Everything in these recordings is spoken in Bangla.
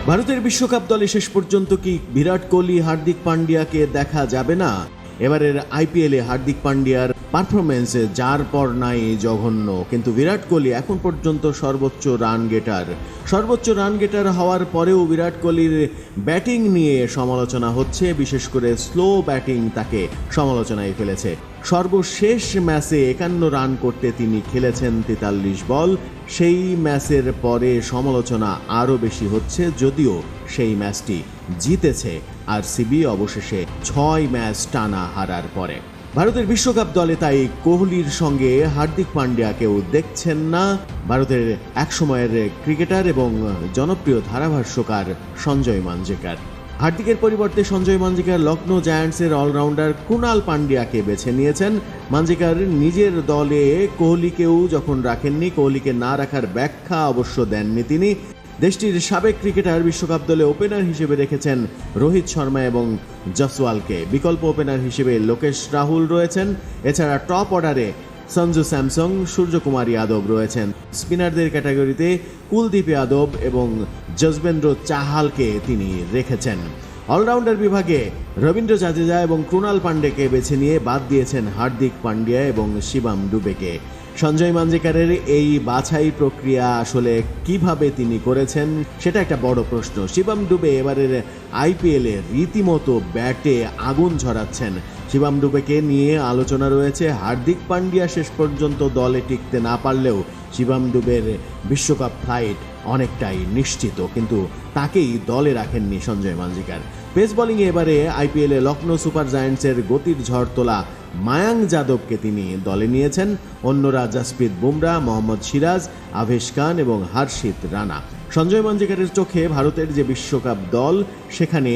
ভারতের বিশ্বকাপ দলে শেষ পর্যন্ত কি বিরাট কোহলি হার্দিক পান্ডিয়াকে দেখা যাবে না? এবারের আইপিএলে হার্দিক পান্ডিয়ার পারফরমেন্স যার পর নাই জঘন্য, কিন্তু বিরাট কোহলি এখন পর্যন্ত সর্বোচ্চ রান গেটার হওয়ার পরেও বিরাট কোহলির ব্যাটিং নিয়ে সমালোচনা হচ্ছে। বিশেষ করে স্লো ব্যাটিং তাকে সমালোচনায় ফেলেছে। সর্বশেষ ম্যাচে 51 রান করতে তিনি খেলেছেন 43 বল। সেই ম্যাচের পরে সমালোচনা আরও বেশি হচ্ছে, যদিও সেই ম্যাচটি জিতেছে আরসিবি অবশেষে 6 ম্যাচ টানা হারার পরে। ভারতের বিশ্বকাপ দলে তাই কোহলির সঙ্গে হার্দিক পান্ডিয়াকেও দেখছেন না ভারতের একসময়ের ক্রিকেটার এবং জনপ্রিয় ধারাভাষ্যকার সঞ্জয় মাঞ্জরেকর। হার্দিকের পরিবর্তে সঞ্জয় মাঞ্জরেকর লখনৌ জায়ান্টসের অলরাউন্ডার কুনাল পান্ডিয়াকে বেছে নিয়েছেন। মাঞ্জরেকর নিজের দলে কোহলিকেও যখন রাখেননি, কোহলিকে না রাখার ব্যাখ্যা অবশ্য দেননি তিনি। দেশটির সাবেক ক্রিকেটার বিশ্বকাপ দলে ওপেনার হিসেবে রেখেছেন রোহিত শর্মা এবং জসওয়ালকে। বিকল্প ওপেনার হিসেবে লোকেশ রাহুল রয়েছেন। এছাড়া টপ অর্ডারে সঞ্জু স্যামসং, সূর্যকুমার যাদব রয়েছেন। স্পিনারদের ক্যাটাগরিতে কুলদীপ যাদব এবং যজবেন্দ্র চাহালকে তিনি রেখেছেন। অলরাউন্ডার বিভাগে রবীন্দ্র জাদেজা এবং ক্রুনাল পান্ডেকে বেছে নিয়ে বাদ দিয়েছেন হার্দিক পান্ডিয়া এবং শিবম ডুবেকে। সঞ্জয় মাঞ্জরেকরের এই বাছাই প্রক্রিয়া আসলে কিভাবে তিনি করেছেন সেটা একটা বড় প্রশ্ন। শিবম ডুবে এবারের আইপিএলে রীতিমতো ব্যাটে আগুন ঝরাচ্ছেন। শিবম ডুবেকে নিয়ে আলোচনা রয়েছে। হার্দিক পান্ডিয়া শেষ পর্যন্ত দলে টিকতে না পারলেও শিবম ডুবের বিশ্বকাপ ফ্লাইট অনেকটাই নিশ্চিত, কিন্তু তাকেই দলে রাখেননি সঞ্জয় মাঞ্জরেকর। পেস বোলিংয়ে এবারে আইপিএলে লখনৌ সুপার জায়ান্টসের গতির ঝড় তোলা মায়াঙ্ক যাদবকে তিনি দলে নিয়েছেন। অন্যরা জাসপ্রীত বুমরা, মোহাম্মদ সিরাজ, আভেশ খান এবং হর্ষিত রানা। সঞ্জয় মাঞ্জরেকরের চোখে ভারতের যে বিশ্বকাপ দল, সেখানে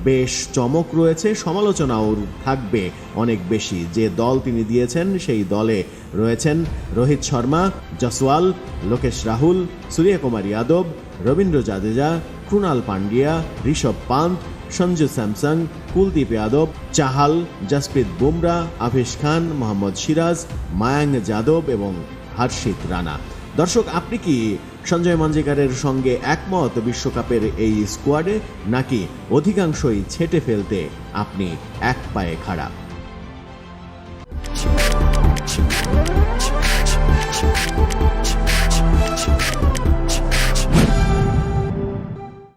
বেশ চমক রয়েছে, সমালোচনাও থাকবে অনেক বেশি। যে দল তিনি দিয়েছেন সেই দলে রয়েছেন রোহিত শর্মা, জসওয়াল, লোকেশ রাহুল, সূর্যকুমার যাদব, রবীন্দ্র জাদেজা, ক্রুনাল পান্ডিয়া, ঋষভ পান্ত, সঞ্জু স্যামসং, কুলদীপ যাদব, চাহাল, জাসপ্রীত বুমরা, আভেশ খান, মোহাম্মদ সিরাজ, মায়াঙ্ক যাদব এবং হর্ষিত রানা। দর্শক, আপনি কি সঞ্জয় মাঞ্জরেকরের সঙ্গে একমত বিশ্বকাপের এই স্কোয়াডে, নাকি অধিকাংশই ছেঁটে ফেলতে আপনি এক পায়ে খাড়া?